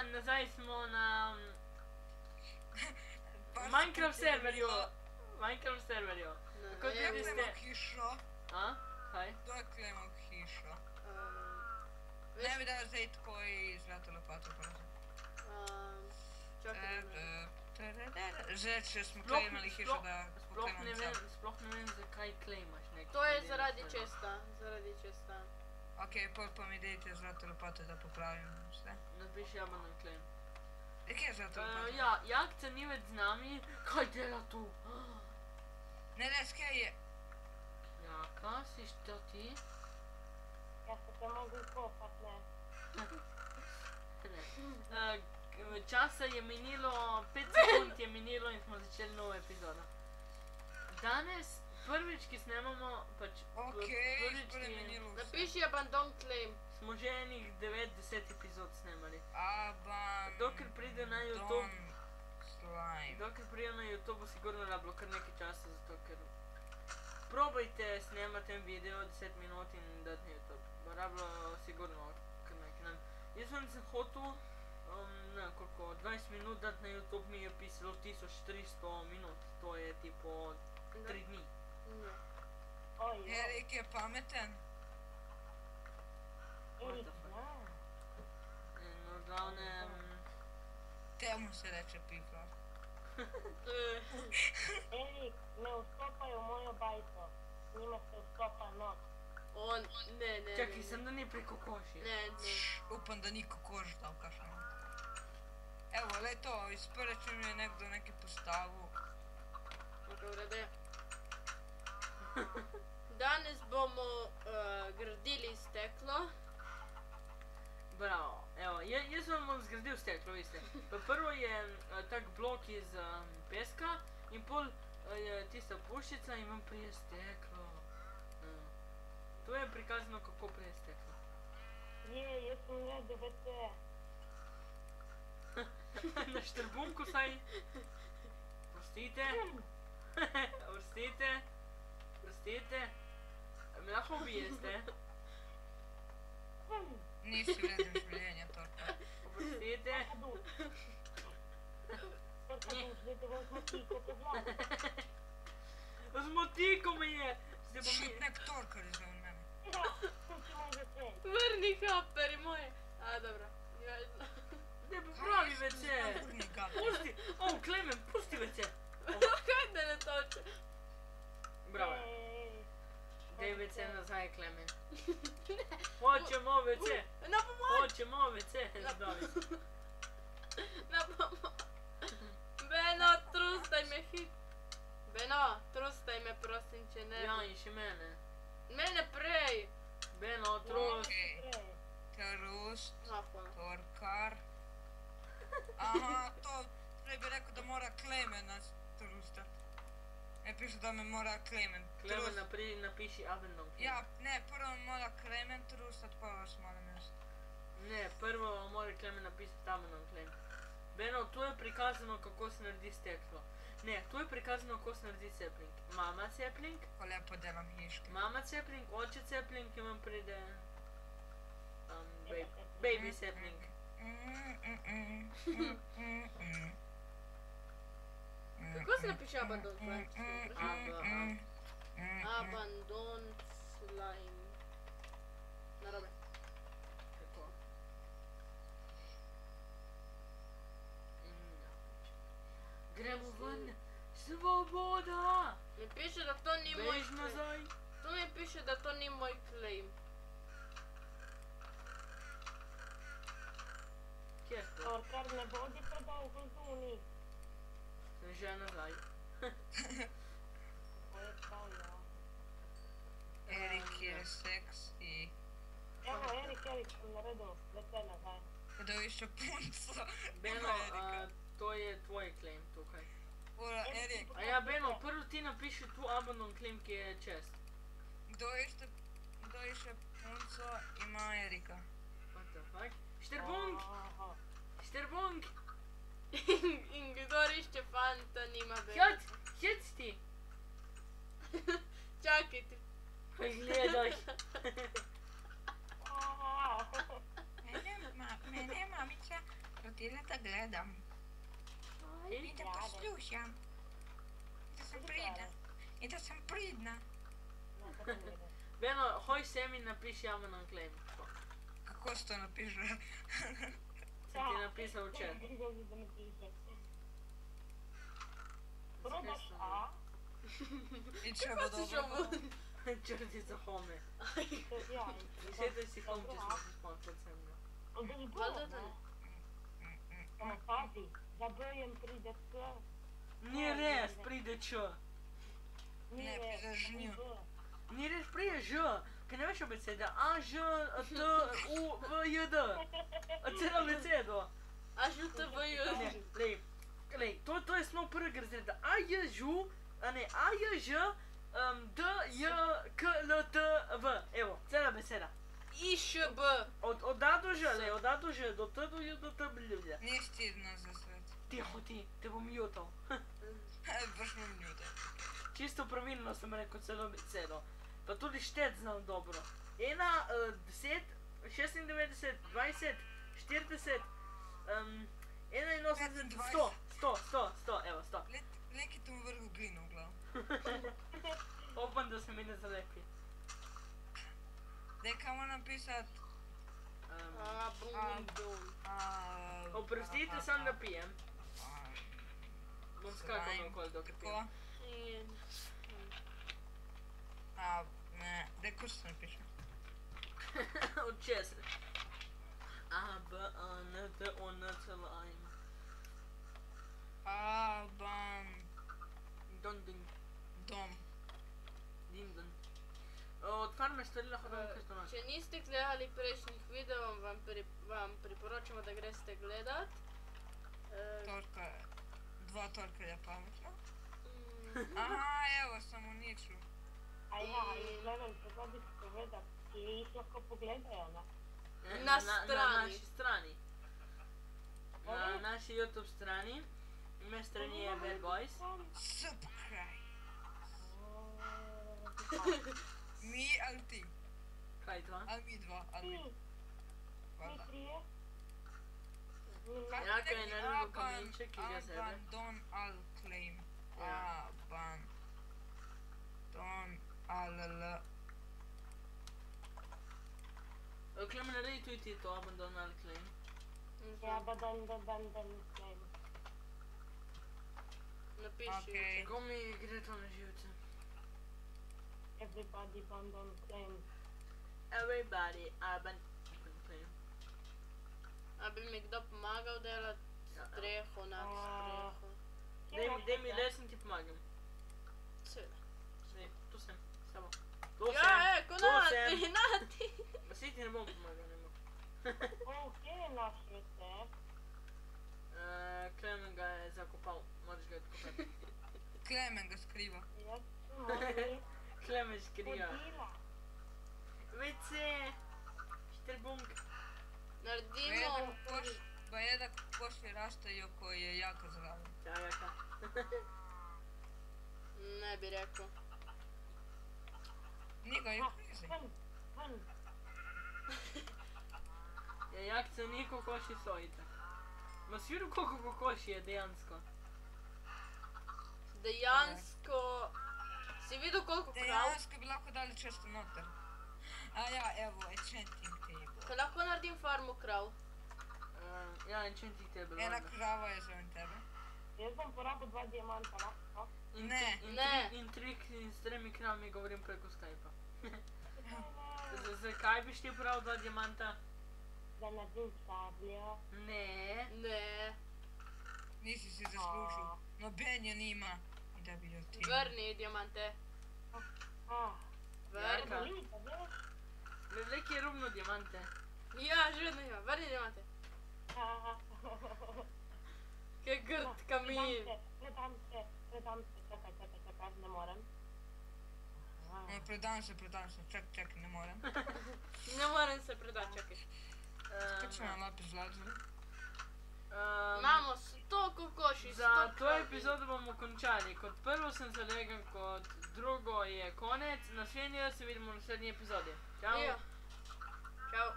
Ja, nazaj smo na Minecraft serverju. Minecraft serverju. Kot Kdo je vidite... klemal hišo? A? Kaj? Kdo je klemal hišo? Ne bi dal zdaj tako izgleda lopato, prosim. Čakaj. Zdaj, če smo klemali hišo, da poklemam cel. Sploh ne vem, zakaj klemaš nekaj. To je zaradi česta, zaradi česta. Ok, pol pa mi dejte zlato lopato, da popravim vse. Napiši Abanon claim. Kje je zlato lopato? Ja, Jakca ni več z nami. Kaj dela tu? Ne, skaj je. Jaka, si što ti? Ja se te mogu kopat, ne. Časa je minilo, 5 sekund je minilo in smo začeli novo epizodo. Danes, prvič, ki snemamo, pač prvič, spore minilo vse. Napiši abandon claim. smo že enih 9-10 epizod snemali. Abandon Dokler pride na YouTube, slime. dokler pride na YouTube, bo sigurno rabilo kar nekaj časa, zato ker probajte snemati en video 10 minut in dati na YouTube. Bo rabilo sigurno kar nekaj. Jaz sem hotel, ne, koliko, 20 minut dati na YouTube, mi je pisalo 1300 minut. To je tipo 3 dni. Erik je pameten. Erik, fuck? zna. No, v glavnem... Temu se reče piflar. Erik, ne vstopaj v mojo bajto. Njima se vstopa noč. On, ne. Čakaj, sem da ni preko koši. Ne. Upam, da ni kokoš dal kakšno. Evo, le to, iz prve če mi je nekdo nekaj postavil. Ok, v redu je. Danes bomo gradili steklo. Bravo, evo, jaz vam bom zgradil steklo, veste. Prvo je tak blok iz peska in pol je tista puščica in vam prije steklo. To je prikazano, kako prije steklo. Jaz sem naredil WC. Na štrbunku saj. Prostite. Prostite. Me lahko ubijeste. Nisi vreden življenja, Torka. Oprostite. Torka duš, zdaj te bom zmotiko po glavi. Zmotiko me je. Zdaj bom Šit nek Torkar je zraven mene. Ja, sem ti moj WC. Vrni haperi moje. A, dobro. Zdaj popravi WC. Vrni ga. Pusti. Klemen, pusti WC. Kaj da ne toče? Bravo. Daj WC nazaj, Klemen. Hočemo WC. Na pomoč! Hočemo WC. Zbavi se. Na pomoč! Beno, trustaj me hit. Beno, trustaj me, prosim, če ne. Ja, in še mene. Mene prej. Beno, trust. Trust, Hvala. Torkar. Aha, to prej bi rekel, da mora Klemen nas trustat. Ne piše, da me mora Klemen Klemen, trustat. napiši Abandon. Ja, ne, prvo mora Klemen trustat, pa vas moram jaz. Ne, prvo mora Klemen napisati Abandon claim. Beno, tu je prikazano, kako se naredi steklo. Ne, tu je prikazano, kako se naredi cepling. Mama cepling, Ko lepo delam hiške. mama cepling, oče cepling, ki vam pride... baby cepling. Kako se napiše abandon slime? A. Abandon slime. Narobe. Tako. Gremo ven! Svoboda! Mi piše, da to ni moj Bež claim. nazaj! Tu mi piše, da to ni moj claim. Kje je to? Torkar, ne bodi predolgo zunaj. Sem že nazaj. To je prav, ja. Erik je seksi. Evo, Erik, sem naredil WC nazaj. Kdo išče punco? Beno, Erika. to je tvoj claim tukaj. Ura, Erik, A ja, Beno, prvo ti napiši tu Abandon claim, ki je čest. kdo išče punco, ima Erika. What the fuck? Šterbunk! Aha. Šterbunk! In kdo išče fanta, nima Hec ti! Čakaj ti. Gledaj! Mene, mamica, proti Htjela da gledam. Aj. I da poslušam. Da sam pridna. I da sam pridna. Beno, hoj se mi napiši ja nam claim. Kako se to napiše? Sam ti napisao u chat. Probaš A, I će Kako bo si dobro. šovu? Črti za home. ja. Sjetaj si home će smo se spawn pod zemlju. Valjda da ne. Pazi, za brojem pride C. Nije res, pride Č. Ne, pridaš nju. Nije res, pride Ž. Kaj ne veš abeceda? A, Ž, T, U, V, J, D. A celo abecedo. A že te boju. Ne, lej, to je snov prvega razreda. A, J, Ž, a ne, A, J, Ž, D, J, K, L, T, V. Evo, cela abeceda. I Š B. Od A do Ž, lej, od A do Ž, do T, do J, do T, bljublja. Nije stidno za svet. Tiho ti, te bom jutal. Baš me mljude. Čisto pravilno sem rekel celo abecedo. Pa tudi štet znam dobro. 1, 10, 96, 20, 40, 81, 100, evo 100. Neki tu u vrhu glinu u glavu. Opam da se mi ne zalepi. Deka moram pisat... A bum bum. Oprostite, sam da pijem. Bom skakal naokoli dok pijem. Ko? I- Ne, deko se napiše. Od česa? A, B, A, N, D, O, N, C, L, A, M. Alban... Don, din, Dom. din, don. Od farme stvari lahko dam kaj to Če niste gledali prejšnjih videov, vam priporočamo da greste gledat. Torka... Dva torkarja pametno. mm, Aha, evo sam u niču. A ja, in gledam, kako bi se povedal, ki jih lahko pogledajo, ne? Na Na strani. naši strani. Na naši YouTube strani. Ime strani je Bad Boys. Subscribe. Mi, ali ti? Kaj to? Ali mi dva, ali mi. Mi Hvala. trije. Jako je naredil kamenček, ki ga sebe. Alban, Don, Al, Claim. Ja. Alban. Don, Al, L. Klemen, naredi tudi ti to, Abandon All Claim. Ja, dan, claim. Napiši. Okej. Kako mi gre to na živce? Everybody abandon claim. Everybody, Abandon Claim. A bi mi kdo pomagal delat streho nad streho? Daj mi, da sem ti pomagam. Seveda. Zdaj, tu sem, samo. Tu sem. Ja, tu Nati, sem. Nati. Ma si ti ne bom pomagal, ne bom. Kje je naš recept? Klemen ga je zakopal, moraš ga odkopati. Klemen ga skriva. Jaz sem mali Klemen skrija. hodila. WC, štrbunk. Naredimo. Bajeda koši rastaju koji je jako zraven. Ja, jaka. Ne bi rekao. Njega je krizi. Ven. Ja, jak se ni kokoši so itak. Ma si videl koliko kokoši je dejansko? Dejansko... Si videl koliko krav? Dejansko bi lahko dali često noter. A ja, evo, enchanting table. Ko lahko naredim farmo krav. Ja, enchanting table. Ena valjda. krava je zraven tebe. Jaz bom porabil 2 diamanta, lahko? Ne. Ne. In trik in s 3 kravami govorim preko Skype-a. Zakaj biš ti porabil 2 diamanta? Da naredim sabljo. Ne. Ne. Nisi si zaslužil. Noben je nima. I da bi jo ti. Vrni diamante. Vrni. Jaka. Liga, veš? Veliki je rubno diamante. Ja, že vedno ima. Vrni diamante. Kaj grd kamin. Predam se, čakaj, ne morem. Predam se, čak, ne morem. Ne morem se predati, čakaj. Kaj ću nam lapis lazuli? Imamo 100 kokoši, 100 Za to kravi. epizodo bomo končali. Kot prvo sem zalegel, kot drugo je konec. Naslednji se vidimo v naslednji epizodi. Čau! Ja. Čau.